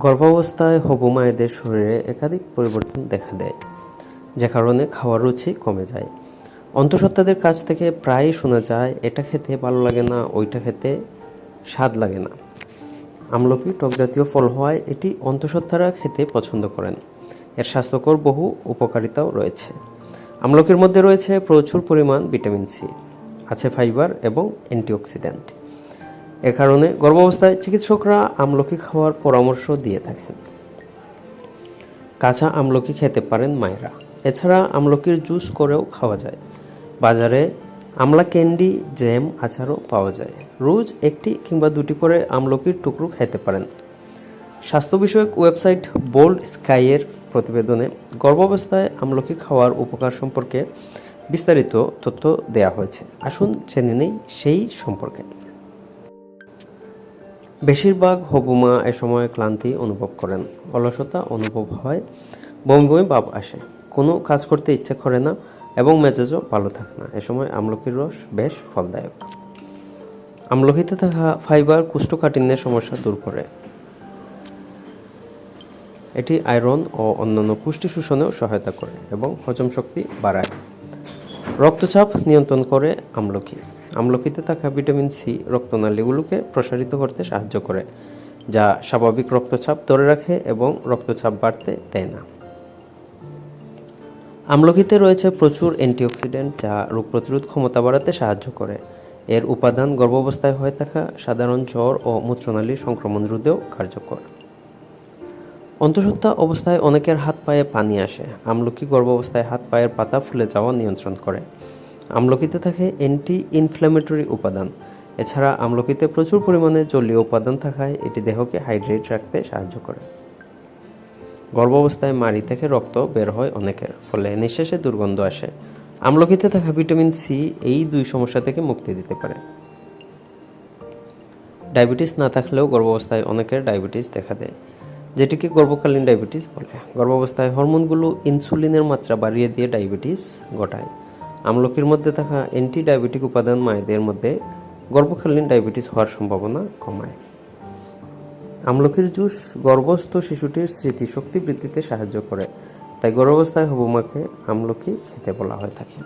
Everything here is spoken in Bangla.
গর্ভাবস্থায় হবু মায়েদের শরীরে একাধিক পরিবর্তন দেখা দেয়, যে কারণে খাওয়ার রুচি কমে যায়। অন্তঃসত্ত্বাদের কাছ থেকে প্রায়ই শোনা যায়, এটা খেতে ভালো লাগে না, ওইটা খেতে স্বাদ লাগে না। আমলকি টক জাতীয় ফল হওয়ায় এটি অন্তঃসত্ত্বারা খেতে পছন্দ করেন। এর স্বাস্থ্যকর বহু উপকারিতাও রয়েছে। আমলকির মধ্যে রয়েছে প্রচুর পরিমাণ ভিটামিন সি, আছে ফাইবার এবং অ্যান্টিঅক্সিডেন্ট। এ কারণে গর্ভাবস্থায় চিকিৎসকরা আমলকি খাওয়ার পরামর্শ দিয়ে থাকেন। কাঁচা আমলকি খেতে পারেন মায়েরা। এছাড়া আমলকির জুস করেও খাওয়া যায়। বাজারে আমলা ক্যান্ডি, জ্যাম, আচারও পাওয়া যায়। রোজ একটি কিংবা দুটি করে আমলকির টুকরো খেতে পারেন। স্বাস্থ্য বিষয়ক ওয়েবসাইট বোল্ড স্কাইয়ের প্রতিবেদনে গর্ভাবস্থায় আমলকি খাওয়ার উপকার সম্পর্কে বিস্তারিত তথ্য দেওয়া হয়েছে। আসুন জেনে নেই সেই সম্পর্কে। বেশিরভাগ হবু মা এ সময় ক্লান্তি অনুভব করেন, অলসতা অনুভব হয়, বমি বমি ভাব আসে, কোনো কাজ করতে ইচ্ছা করে না এবং মেজাজও ভালো থাকে না। এ সময় আমলকির রস বেশ ফলদায়ক। আমলকিতে থাকা ফাইবার কোষ্ঠকাঠিন্যের সমস্যা দূর করে। এটি আয়রন ও অন্যান্য পুষ্টি শোষণেও সহায়তা করে এবং হজম শক্তি বাড়ায়। রক্তচাপ নিয়ন্ত্রণ করে আমলকি। আমলকিতে থাকা ভিটামিন সি রক্তনালীগুলোকে প্রসারিত করতে সাহায্য করে, যা স্বাভাবিক রক্তচাপ ধরে রাখে এবং রক্তচাপ বাড়তে দেয় না। আমলকিতে রয়েছে প্রচুর অ্যান্টিঅক্সিডেন্ট, যা রোগ প্রতিরোধ ক্ষমতা বাড়াতে সাহায্য করে। এর উপাদান গর্ভাবস্থায় হয়ে থাকা সাধারণ জ্বর ও মূত্রনালীর সংক্রমণ রোধেও কার্যকর। অন্তঃসত্ত্বা অবস্থায় অনেকের হাত পায়ে পানি আসে। আমলকি গর্ভাবস্থায় হাত পায়ের পাতা ফুলে যাওয়া নিয়ন্ত্রণ করে। আমলকিতে থাকে অ্যান্টি ইনফ্ল্যামেটরি উপাদান। এছাড়া আমলকিতে প্রচুর পরিমাণে জলীয় উপাদান থাকায় এটি দেহকে হাইড্রেট রাখতে সাহায্য করে। গর্ভাবস্থায় মাড়ি থেকে রক্ত বের হয় অনেকের, ফলে নিঃশ্বাসে দুর্গন্ধ আসে। আমলকিতে থাকা ভিটামিন সি এই দুই সমস্যা থেকে মুক্তি দিতে পারে। ডায়াবেটিস না থাকলেও গর্ভাবস্থায় অনেকের ডায়াবেটিস দেখা দেয়, যেটিকে গর্ভকালীন ডায়াবেটিস বলে। গর্ভাবস্থায় হরমোনগুলো ইনসুলিনের মাত্রা বাড়িয়ে দিয়ে ডায়াবেটিস ঘটায়। আমলকির মধ্যে থাকা অ্যান্টি ডায়াবেটিক উপাদান মায়েদের মধ্যে গর্ভকালীন ডায়াবেটিস হওয়ার সম্ভাবনা কমায়। আমলকির জুস গর্ভস্থ শিশুটির স্মৃতিশক্তি বৃদ্ধিতে সাহায্য করে, তাই গর্ভাবস্থায় হবু মাকে আমলকি খেতে বলা হয়ে থাকে।